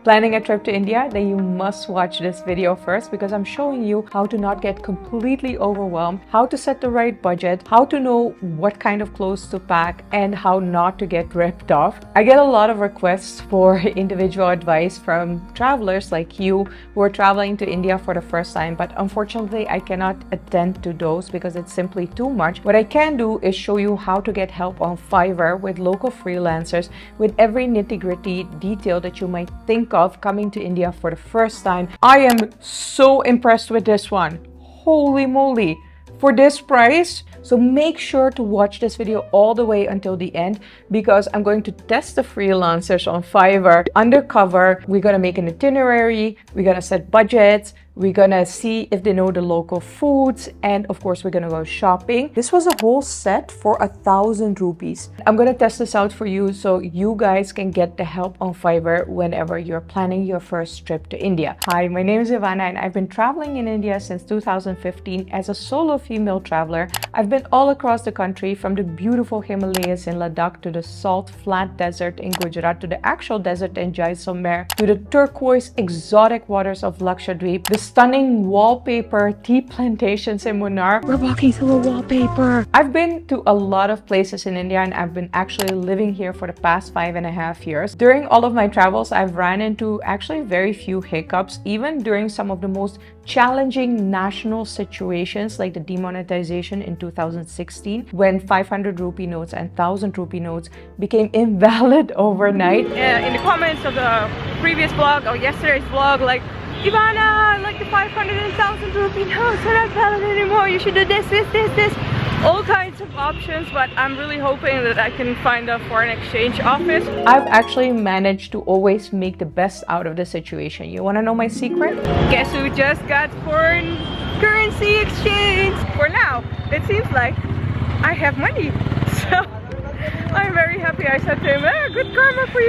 Planning a trip to India, then you must watch this video first because I'm showing you how to not get completely overwhelmed, how to set the right budget, how to know what kind of clothes to pack, and how not to get ripped off. I get a lot of requests for individual advice from travelers like you who are traveling to India for the first time, but unfortunately I cannot attend to those because it's simply too much. What I can do is show you how to get help on Fiverr with local freelancers with every nitty-gritty detail that you might think of coming to India for the first time. I am so impressed with this one. Holy moly! For this price. So make sure to watch this video all the way until the end because I'm going to test the freelancers on Fiverr undercover. We're gonna make an itinerary, we're gonna set budgets, we're gonna see if they know the local foods, and of course we're gonna go shopping. This was a whole set for 1,000 rupees. I'm gonna test this out for you so you guys can get the help on Fiverr whenever you're planning your first trip to India. Hi, my name is Ivana and I've been traveling in India since 2015 as a solo female traveler. I've been all across the country, from the beautiful Himalayas in Ladakh to the salt flat desert in Gujarat to the actual desert in Jaisalmer to the turquoise exotic waters of Lakshadweep, the stunning wallpaper tea plantations in Munnar. We're walking through a wallpaper. I've been to a lot of places in India and I've been actually living here for the past 5.5 years. During all of my travels, I've ran into actually very few hiccups, even during some of the most challenging national situations like the demonetization in 2016 when 500 rupee notes and 1,000 rupee notes became invalid overnight. In the comments of the previous vlog or yesterday's vlog, like, Ivana, like the 500 and 1,000 rupee notes are not valid anymore, you should do this, all kinds of options, but I'm really hoping that I can find a foreign exchange office. I've actually managed to always make the best out of the situation. You want to know my secret? Guess who just got foreign currency exchange? For now, it seems like I have money, so I'm very happy. I said to him, good karma for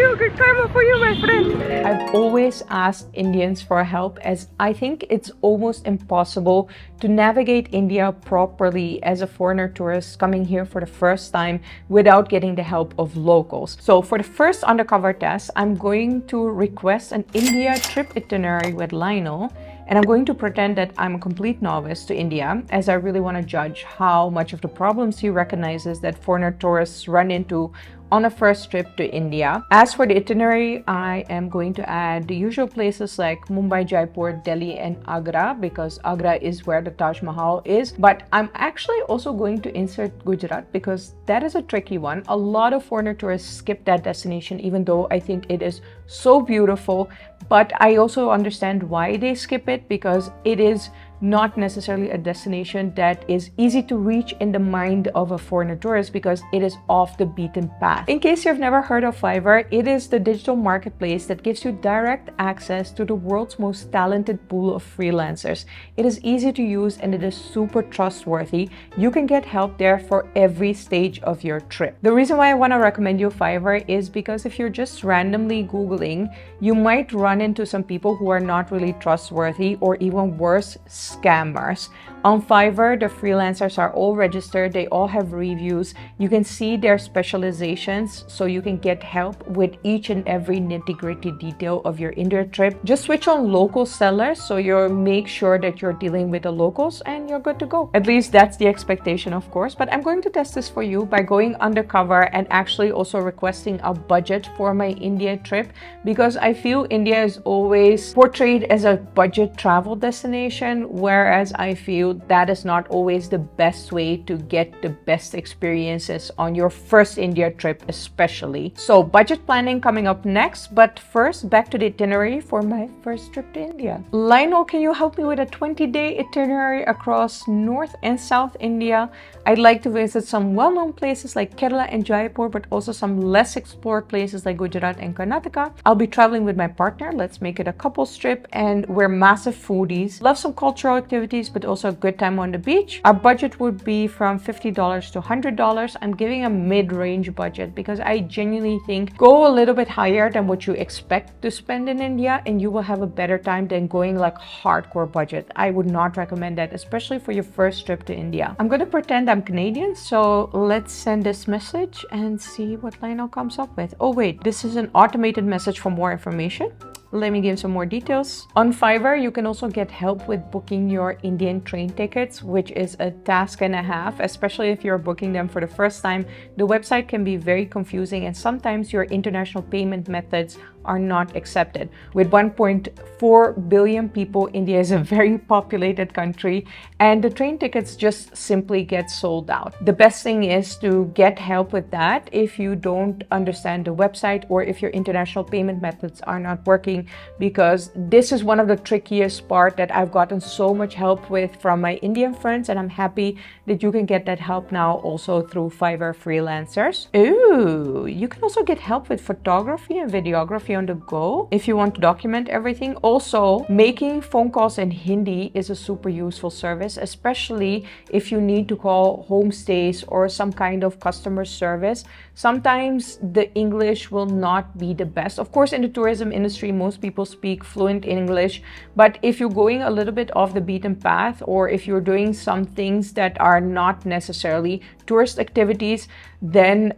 you, my friend. I've always asked Indians for help as I think it's almost impossible to navigate India properly as a foreigner tourist coming here for the first time without getting the help of locals. So for the first undercover test, I'm going to request an India trip itinerary with Lionel. And I'm going to pretend that I'm a complete novice to India as I really want to judge how much of the problems he recognizes that foreigner tourists run into on a first trip to India. As for the itinerary, I am going to add the usual places like Mumbai, Jaipur, Delhi, and Agra because Agra is where the Taj Mahal is. But I'm actually also going to insert Gujarat because that is a tricky one. A lot of foreigner tourists skip that destination even though I think it is so beautiful. But I also understand why they skip it because it is not necessarily a destination that is easy to reach in the mind of a foreigner tourist because it is off the beaten path. In case you've never heard of Fiverr, it is the digital marketplace that gives you direct access to the world's most talented pool of freelancers. It is easy to use and it is super trustworthy. You can get help there for every stage of your trip. The reason why I want to recommend you Fiverr is because if you're just randomly Googling, you might run into some people who are not really trustworthy or even worse, scammers. On Fiverr, the freelancers are all registered, they all have reviews. You can see their specializations so you can get help with each and every nitty-gritty detail of your India trip. Just switch on local sellers so you make sure that you're dealing with the locals and you're good to go. At least that's the expectation, of course, but I'm going to test this for you by going undercover and actually also requesting a budget for my India trip because I feel India is always portrayed as a budget travel destination, whereas I feel that is not always the best way to get the best experiences on your first India trip especially. So budget planning coming up next, but first back to the itinerary for my first trip to India. Lionel, can you help me with a 20-day itinerary across North and South India? I'd like to visit some well-known places like Kerala and Jaipur, but also some less explored places like Gujarat and Karnataka. I'll be traveling with my partner. Let's make it a couple's trip and we're massive foodies. Love some cultural activities, but also a good time on the beach. Our budget would be from $50 to $100. I'm giving a mid-range budget because I genuinely think go a little bit higher than what you expect to spend in India and you will have a better time than going like hardcore budget. I would not recommend that, especially for your first trip to India. I'm going to pretend I'm Canadian, so let's send this message and see what Lionel comes up with. Oh wait, this is an automated message for more information. Let me give some more details. On Fiverr, you can also get help with booking your Indian train tickets, which is a task and a half, especially if you're booking them for the first time. The website can be very confusing and sometimes your international payment methods are not accepted. With 1.4 billion people, India is a very populated country and the train tickets just simply get sold out. The best thing is to get help with that if you don't understand the website or if your international payment methods are not working, because this is one of the trickiest part that I've gotten so much help with from my Indian friends, and I'm happy that you can get that help now also through Fiverr freelancers. Ooh, you can also get help with photography and videography on the go if you want to document everything. Also, making phone calls in Hindi is a super useful service, especially if you need to call homestays or some kind of customer service. Sometimes the English will not be the best. Of course, in the tourism industry, most people speak fluent English, but if you're going a little bit off the beaten path, or if you're doing some things that are not necessarily tourist activities, then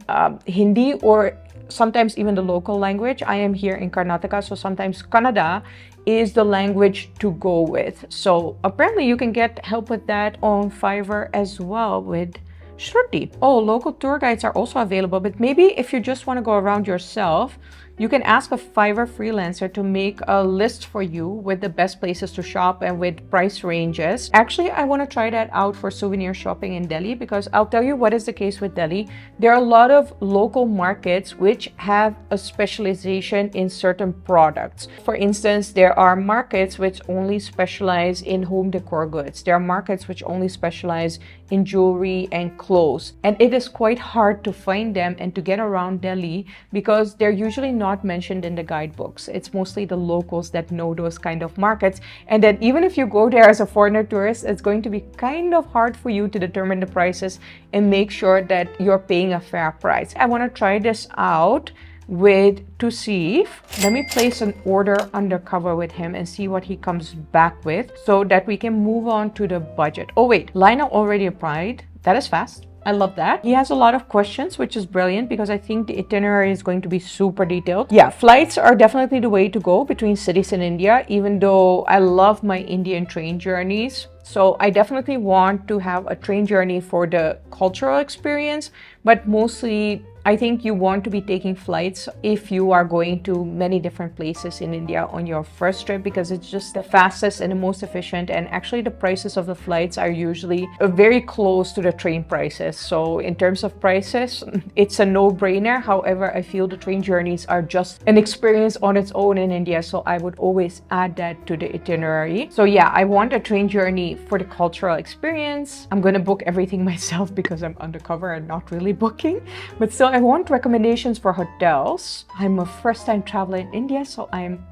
Hindi or sometimes even the local language. I am here in Karnataka, so sometimes Kannada is the language to go with. So apparently you can get help with that on Fiverr as well with Shruti. Oh, local tour guides are also available, but maybe if you just want to go around yourself, you can ask a Fiverr freelancer to make a list for you with the best places to shop and with price ranges. Actually, I want to try that out for souvenir shopping in Delhi, because I'll tell you what is the case with Delhi. There are a lot of local markets which have a specialization in certain products. For instance, there are markets which only specialize in home decor goods. There are markets which only specialize in jewelry and clothes. And it is quite hard to find them and to get around Delhi because they're usually not mentioned in the guidebooks. It's mostly the locals that know those kind of markets. And then even if you go there as a foreigner tourist, it's going to be kind of hard for you to determine the prices and make sure that you're paying a fair price. I want to try this out with Tusif. Let me place an order undercover with him and see what he comes back with so that we can move on to the budget. Oh wait, Lina already applied. That is fast. I love that. He has a lot of questions, which is brilliant because I think the itinerary is going to be super detailed. Yeah, flights are definitely the way to go between cities in India, even though I love my Indian train journeys. So I definitely want to have a train journey for the cultural experience, but mostly I think you want to be taking flights if you are going to many different places in India on your first trip, because it's just the fastest and the most efficient. And actually the prices of the flights are usually very close to the train prices. So in terms of prices, it's a no-brainer. However, I feel the train journeys are just an experience on its own in India. So I would always add that to the itinerary. So yeah, I want a train journey for the cultural experience. I'm going to book everything myself because I'm undercover and not really booking, but still I want recommendations for hotels. I'm a first-time traveler in India, so I'm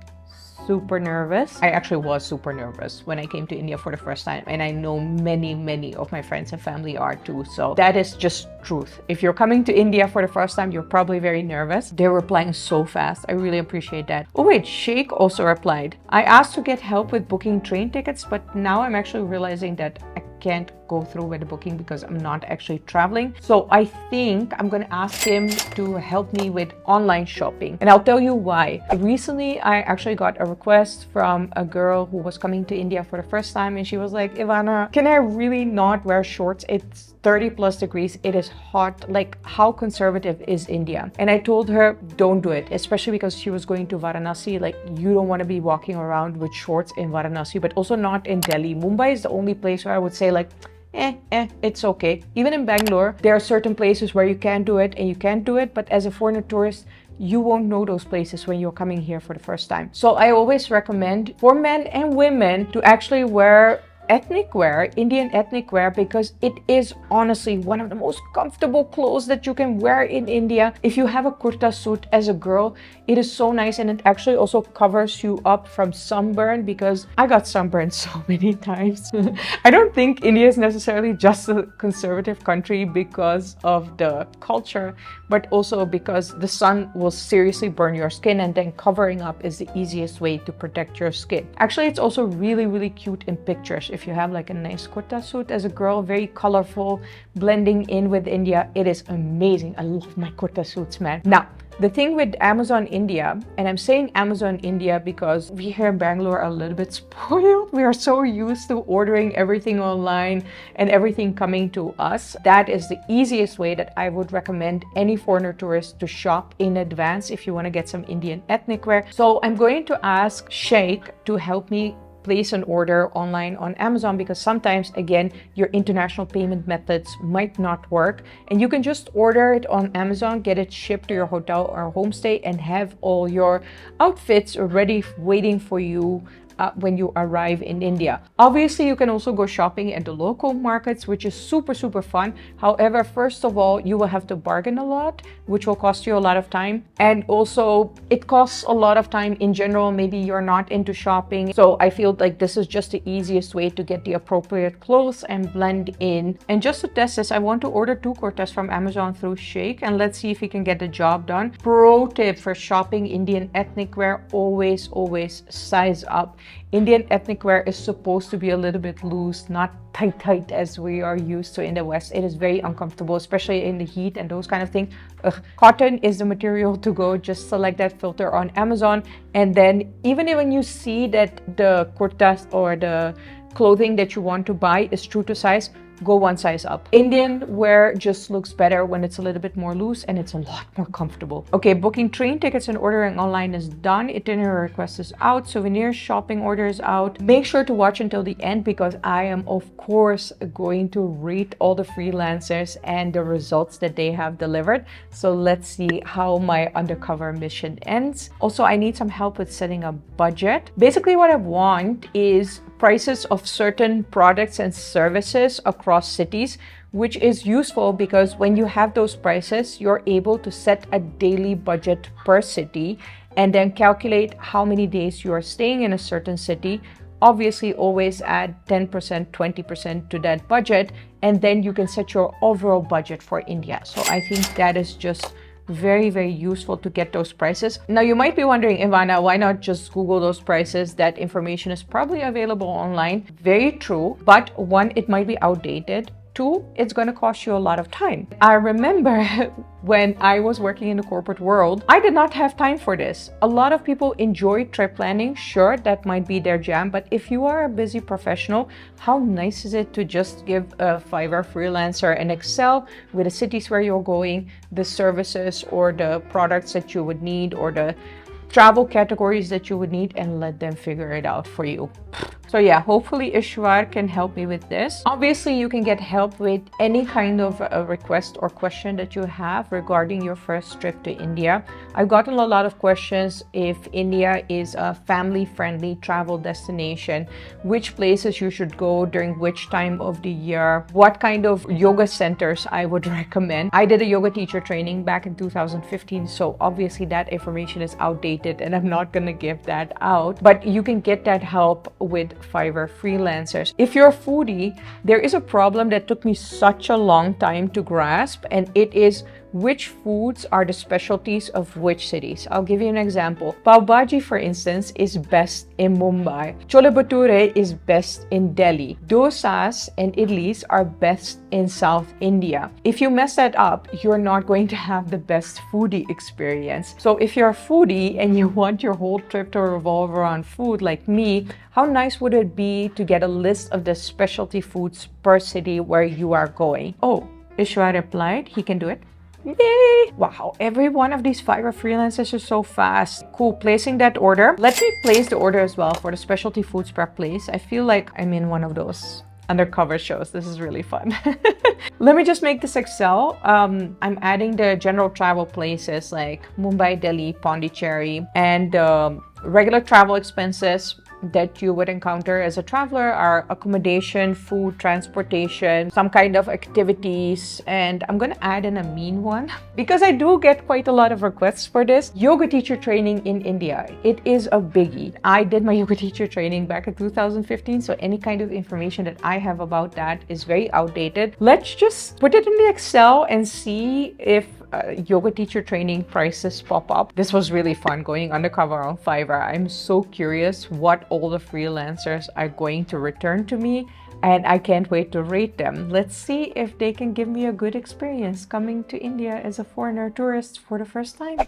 super nervous. I actually was super nervous when I came to India for the first time, and I know many of my friends and family are too. So that is just truth. If you're coming to India for the first time, you're probably very nervous. They're replying so fast. I really appreciate that. Oh wait, Sheikh also replied. I asked to get help with booking train tickets, but now I'm actually realizing that I can't go through with the booking because I'm not actually traveling. So I think I'm gonna ask him to help me with online shopping, and I'll tell you why. Recently, I actually got a request from a girl who was coming to India for the first time, and she was like, Ivana, can I really not wear shorts? It's 30+ degrees. It is hot. Like, how conservative is India? And I told her, don't do it, especially because she was going to Varanasi. Like, you don't want to be walking around with shorts in Varanasi, but also not in Delhi. Mumbai is the only place where I would say like, it's okay. Even in Bangalore, there are certain places where you can do it and you can't do it. But as a foreigner tourist, you won't know those places when you're coming here for the first time. So I always recommend for men and women to actually wear ethnic wear, Indian ethnic wear, because it is honestly one of the most comfortable clothes that you can wear in India. If you have a kurta suit as a girl, it is so nice, and it actually also covers you up from sunburn, because I got sunburned so many times. I don't think India is necessarily just a conservative country because of the culture, but also because the sun will seriously burn your skin, and then covering up is the easiest way to protect your skin. Actually, it's also really cute in pictures. If you have like a nice kurta suit as a girl, very colorful, blending in with India, it is amazing. I love my kurta suits, man. Now, The thing with Amazon India, and I'm saying Amazon India because we here in Bangalore are a little bit spoiled. We are so used to ordering everything online and everything coming to us. That is the easiest way that I would recommend any foreigner tourist to shop in advance if you want to get some Indian ethnic wear. So I'm going to ask Sheikh to help me place an order online on Amazon, because sometimes, again, your international payment methods might not work, and you can just order it on Amazon, get it shipped to your hotel or homestay, and have all your outfits ready waiting for you when you arrive in India. Obviously, you can also go shopping at the local markets, which is super fun. However, first of all, you will have to bargain a lot, which will cost you a lot of time. And also, it costs a lot of time in general. Maybe you're not into shopping. So I feel like this is just the easiest way to get the appropriate clothes and blend in. And just to test this, I want to order 2 kurtas from Amazon through Sheikh, and let's see if he can get the job done. Pro tip for shopping Indian ethnic wear: always size up. Indian ethnic wear is supposed to be a little bit loose, not tight as we are used to in the West. It is very uncomfortable, especially in the heat and those kind of things. Cotton is the material to go. Just select that filter on Amazon, and then even when you see that the kurtas or the clothing that you want to buy is true to size, go 1 size up. Indian wear just looks better when it's a little bit more loose, and it's a lot more comfortable. Okay, booking train tickets and ordering online is done. Itinerary request is out. Souvenir shopping order is out. Make sure to watch until the end, because I am of course going to rate all the freelancers and the results that they have delivered. So let's see how my undercover mission ends. Also, I need some help with setting a budget. Basically, what I want is prices of certain products and services across cities, which is useful because when you have those prices, you're able to set a daily budget per city and then calculate how many days you are staying in a certain city. Obviously, always add 10%, 20% to that budget, and then you can set your overall budget for India. So I think that is just very useful to get those prices. Now you might be wondering, Ivana, why not just Google those prices? That information is probably available online. Very true, but 1, it might be outdated. 2, it's going to cost you a lot of time. I remember when I was working in the corporate world, I did not have time for this. A lot of people enjoy trip planning. Sure, that might be their jam, but if you are a busy professional, how nice is it to just give a Fiverr freelancer an Excel with the cities where you're going, the services or the products that you would need, or the travel categories that you would need, and let them figure it out for you. So yeah, hopefully Ishwar can help me with this. Obviously, you can get help with any kind of request or question that you have regarding your first trip to India. I've gotten a lot of questions if India is a family-friendly travel destination, which places you should go during which time of the year, what kind of yoga centers I would recommend. I did a yoga teacher training back in 2015, so obviously that information is outdated and I'm not gonna give that out, but you can get that help with Fiverr freelancers. If you're a foodie, there is a problem that took me such a long time to grasp, and it is which foods are the specialties of which cities. I'll give you an example. Pav Bhaji, for instance, is best in Mumbai. Chole Bhature is best in Delhi. Dosas and idlis are best in South India. If you mess that up, you're not going to have the best foodie experience. So if you're a foodie and you want your whole trip to revolve around food like me, how nice would it be to get a list of the specialty foods per city where you are going? Oh, Ishwar replied he can do it. Yay! Wow, every one of these Fiverr freelancers is so fast. Cool, placing that order. Let me place the order as well for the specialty foods per place. I feel like I'm in one of those undercover shows. This is really fun. Let me just make this Excel. I'm adding the general travel places like Mumbai, Delhi, Pondicherry, and regular travel expenses that you would encounter as a traveler are accommodation, food, transportation, some kind of activities, and I'm gonna add in a mean one because I do get quite a lot of requests for this. Yoga teacher training in India. It is a biggie. I did my yoga teacher training back in 2015, so any kind of information that I have about that is very outdated. Let's just put it in the Excel and see if yoga teacher training prices pop up. This was really fun going undercover on Fiverr. I'm so curious what all the freelancers are going to return to me. and I can't wait to rate them. Let's see if they can give me a good experience coming to India as a foreigner tourist for the first time.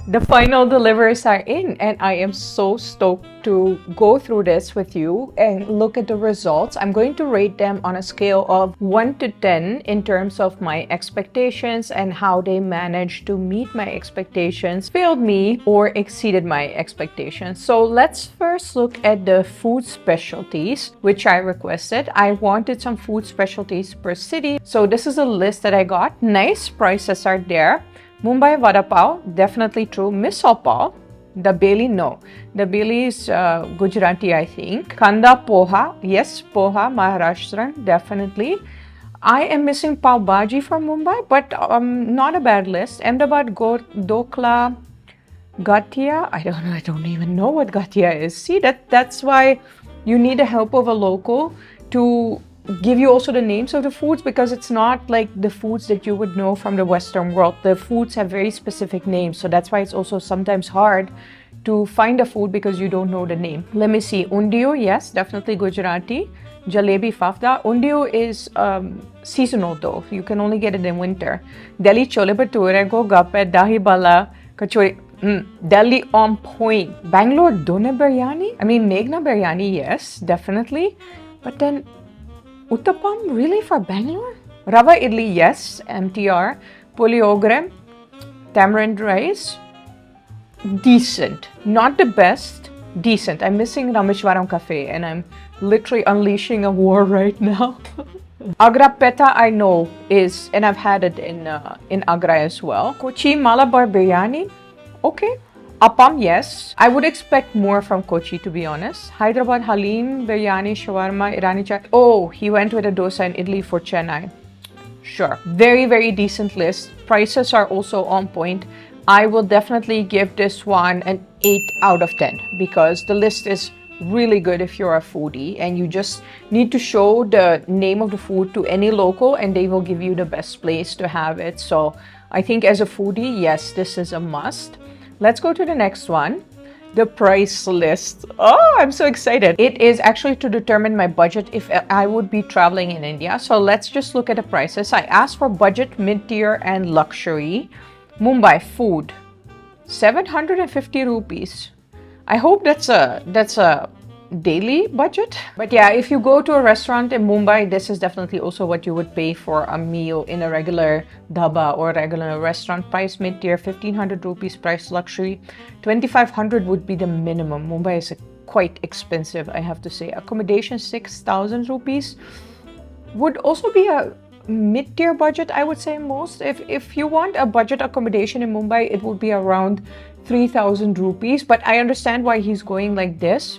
The final deliveries are in, and I am so stoked to go through this with you and look at the results. I'm going to rate them on a scale of 1 to 10 in terms of my expectations and how they managed to meet my expectations, failed me, or exceeded my expectations. So let's first look at the food specialties, which I requested. I wanted some food specialties per city. So this is a list that I got. Nice prices are there. Mumbai Vada Pav, definitely true. Misal Pav, the Beli, no. The Beli is Gujarati, I think. Kanda Poha, yes, Poha, Maharashtrian, definitely. I am missing Pav Bhaji from Mumbai, but not a bad list. Ahmedabad Dokla, Gatia, I don't even know what Gatia is. See, that's why you need the help of a local to give you also the names of the foods, because it's not like the foods that you would know from the Western world. The foods have very specific names, so that's why it's also sometimes hard to find a food because you don't know the name. Let me see. Undio, yes, definitely Gujarati. Jalebi Fafda. Undio is seasonal though. You can only get it in winter. Delhi Chole Bhature, Golgappe, Dahi Bala, Kachori. Delhi on point. Bangalore Done Biryani. I mean, Meghna Biryani, yes, definitely. But then Uttapam, really, for Bangalore? Rava idli, yes, MTR. Puliogre, tamarind rice, decent. Not the best, decent. I'm missing Rameshwaram Cafe and I'm literally unleashing a war right now. Agra Peta, I know is, and I've had it in Agra as well. Kochi Malabar Biryani, okay. Appam, yes. I would expect more from Kochi, to be honest. Hyderabad Halim, Biryani, Shawarma, Irani Chai. Oh, he went with a dosa and idli for Chennai. Sure. Very, very decent list. Prices are also on point. I will definitely give this one an 8 out of 10 because the list is really good if you're a foodie and you just need to show the name of the food to any local and they will give you the best place to have it. So I think as a foodie, yes, this is a must. Let's go to the next one, the price list. Oh, I'm so excited. It is actually to determine my budget if I would be traveling in India. So let's just look at the prices. I asked for budget, mid-tier, and luxury. Mumbai food, 750 rupees. I hope that's a daily budget. But yeah, if you go to a restaurant in Mumbai, this is definitely also what you would pay for a meal in a regular dhaba or regular restaurant. Price mid-tier, 1500 rupees. Price luxury, 2500 would be the minimum. Mumbai is quite expensive, I have to say. Accommodation, 6000 rupees. Would also be a mid-tier budget, I would say most. If you want a budget accommodation in Mumbai, it would be around 3000 rupees. But I understand why he's going like this.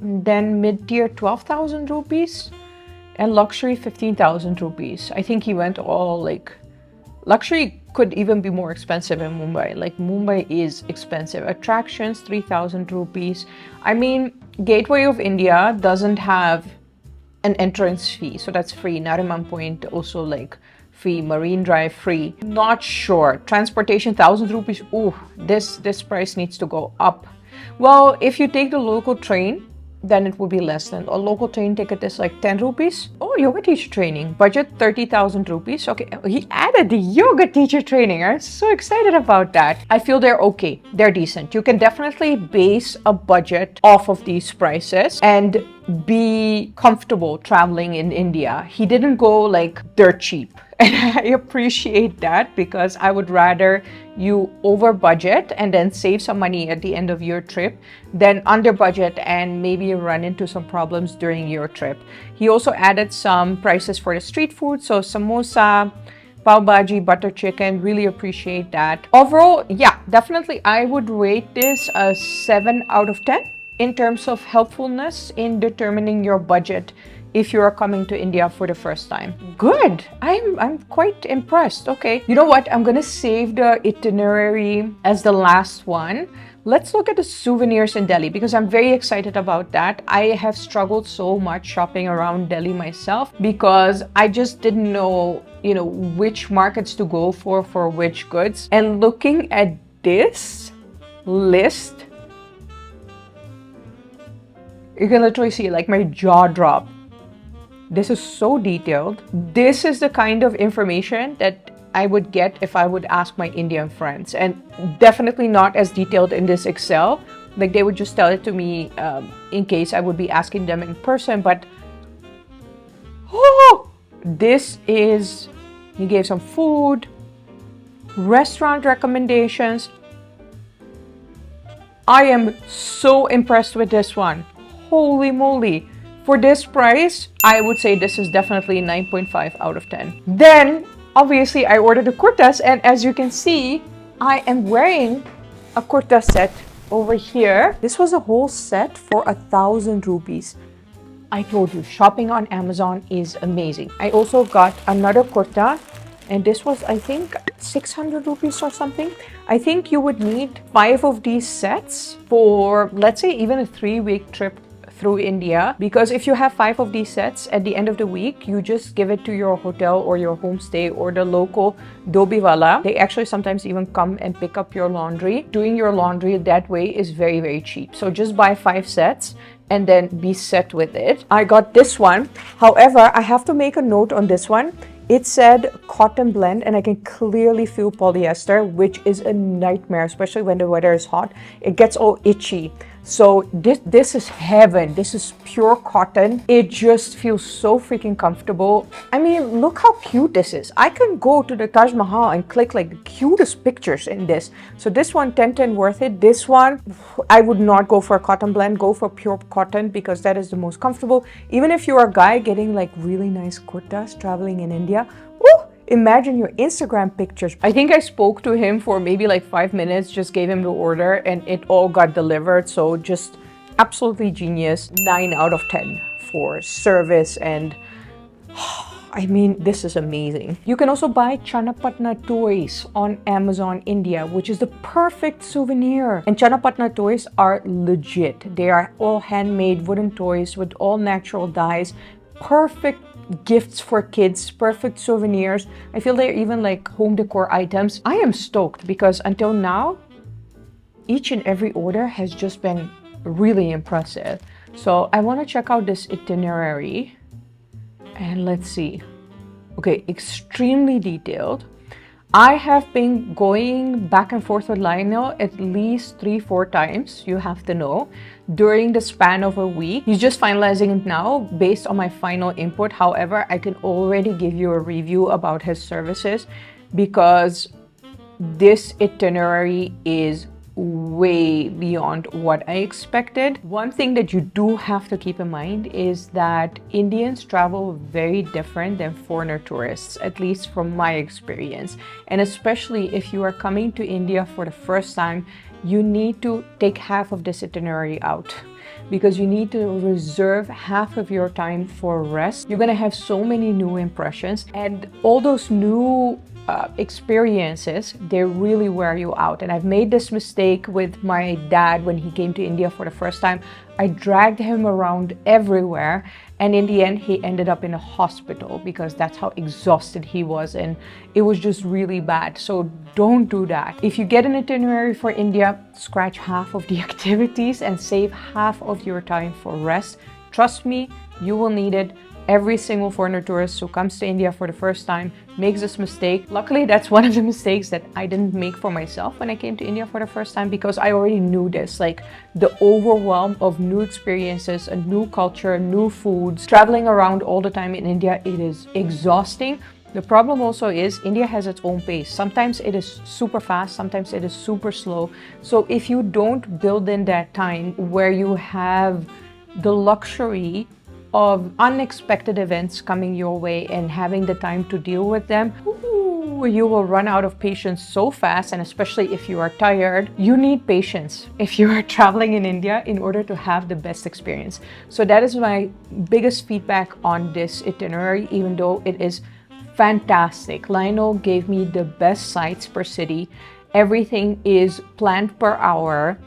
Then mid-tier 12,000 rupees and luxury 15,000 rupees. I think he went all like luxury could even be more expensive in Mumbai. Like Mumbai is expensive. Attractions 3,000 rupees. I mean, Gateway of India doesn't have an entrance fee, so that's free. Nariman Point also like free. Marine Drive free. Not sure. Transportation 1,000 rupees. Ooh, this price needs to go up. Well, if you take the local train, then it would be less than. A local train ticket is like 10 rupees. Oh, yoga teacher training. Budget 30,000 rupees. Okay, he added the yoga teacher training. I'm so excited about that. I feel they're okay. They're decent. You can definitely base a budget off of these prices and be comfortable traveling in India. He didn't go like dirt cheap. And I appreciate that because I would rather you over budget and then save some money at the end of your trip than under budget and maybe run into some problems during your trip. He also added some prices for the street food. So samosa, pav bhaji, butter chicken, really appreciate that. Overall, yeah, definitely I would rate this a 7 out of 10 in terms of helpfulness in determining your budget if you are coming to India for the first time. Good. I'm quite impressed. Okay. You know what? I'm gonna save the itinerary as the last one. Let's look at the souvenirs in Delhi because I'm very excited about that. I have struggled so much shopping around Delhi myself because I just didn't know, which markets to go for which goods. And looking at this list, You can literally see like my jaw drop. This is so detailed. This is the kind of information that I would get if I would ask my Indian friends, and definitely not as detailed in this Excel. Like they would just tell it to me in case I would be asking them in person. But oh, this is, he gave some food, restaurant recommendations. I am so impressed with this one. Holy moly. For this price, I would say this is definitely 9.5 out of 10. Then, obviously, I ordered the kurtas, and as you can see, I am wearing a kurta set over here. This was a whole set for 1,000 rupees. I told you, shopping on Amazon is amazing. I also got another kurta, and this was, I think, 600 rupees or something. I think you would need 5 of these sets for, let's say, even a 3-week trip through India, because if you have 5 of these sets at the end of the week, you just give it to your hotel or your homestay or the local dobiwala. They actually sometimes even come and pick up your laundry. Doing your laundry that way is very, very cheap. So just buy 5 sets and then be set with it. I got this one. However, I have to make a note on this one. It said cotton blend, and I can clearly feel polyester, which is a nightmare, especially when the weather is hot. It gets all itchy. So this is heaven. This is pure cotton. It just feels so freaking comfortable. I mean, look how cute this is. I can go to the Taj Mahal and click like the cutest pictures in this. So this one, 10/10 worth it. This one, I would not go for a cotton blend. Go for pure cotton because that is the most comfortable. Even if you're a guy getting like really nice kurtas traveling in India, woo! Imagine your Instagram pictures. I think I spoke to him for maybe like 5 minutes, just gave him the order and it all got delivered. So just absolutely genius. 9 out of 10 for service, and I mean, this is amazing. You can also buy Chanapatna toys on Amazon India, which is the perfect souvenir. And Chanapatna toys are legit. They are all handmade wooden toys with all natural dyes. Perfect gifts for kids, perfect souvenirs. I feel they're even like home decor items. I am stoked because until now, each and every order has just been really impressive. So I want to check out this itinerary and let's see. Okay, extremely detailed. I have been going back and forth with Lionel at least 3-4 times, you have to know, during the span of a week. He's just finalizing it now based on my final input. However, I can already give you a review about his services because this itinerary is way beyond what I expected. One thing that you do have to keep in mind is that Indians travel very different than foreigner tourists, at least from my experience. And especially if you are coming to India for the first time, you need to take half of this itinerary out because you need to reserve half of your time for rest. You're gonna have so many new impressions, and all those new experiences, they really wear you out. And I've made this mistake with my dad when he came to India for the first time. I dragged him around everywhere, and in the end he ended up in a hospital because that's how exhausted he was, and it was just really bad. So don't do that. If you get an itinerary for India, scratch half of the activities and save half of your time for rest. Trust me, you will need it. Every single foreigner tourist who comes to India for the first time makes this mistake. Luckily, that's one of the mistakes that I didn't make for myself when I came to India for the first time because I already knew this. Like the overwhelm of new experiences, a new culture, new foods, traveling around all the time in India, it is exhausting. The problem also is India has its own pace. Sometimes it is super fast, sometimes it is super slow. So if you don't build in that time where you have the luxury of unexpected events coming your way and having the time to deal with them, you will run out of patience so fast. And especially if you are tired, you need patience if you are traveling in India in order to have the best experience. So that is my biggest feedback on this itinerary, even though it is fantastic. Lionel gave me the best sites per city. Everything is planned per hour,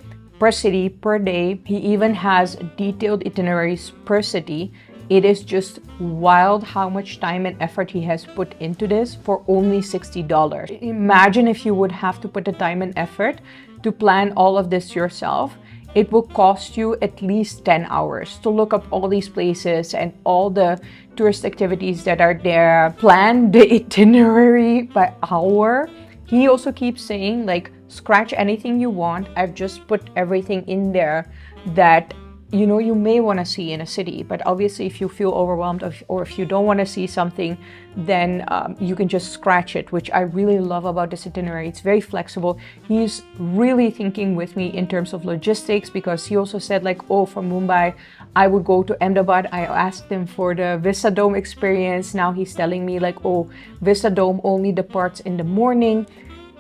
per city, per day. He even has detailed itineraries per city. It is just wild how much time and effort he has put into this for only $60. Imagine if you would have to put the time and effort to plan all of this yourself. it will cost you at least 10 hours to look up all these places and all the tourist activities that are there. Plan the itinerary by hour. He also keeps saying, like, scratch anything you want. I've just put everything in there that you may want to see in a city, but obviously if you feel overwhelmed or if you don't want to see something, then you can just scratch it, which I really love about this itinerary. It's very flexible. He's really thinking with me in terms of logistics, because he also said, like, oh, from Mumbai I would go to Ahmedabad. I asked him for the Vista Dome experience. Now he's telling me, like, oh, Vista Dome only departs in the morning.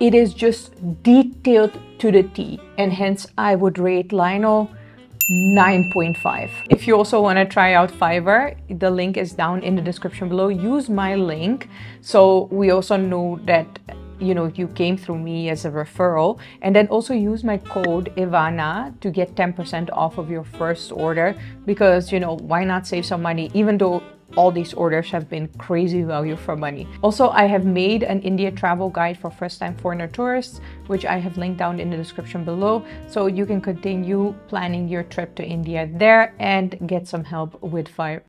It is just detailed to the T, and hence I would rate Lionel 9.5. If you also want to try out Fiverr, the link is down in the description below. Use my link, so we also know that you came through me as a referral, and then also use my code Ivana to get 10% off of your first order, because why not save some money, even though all these orders have been crazy value for money. Also, I have made an India travel guide for first-time foreigner tourists, which I have linked down in the description below, so you can continue planning your trip to India there and get some help with Fiverr.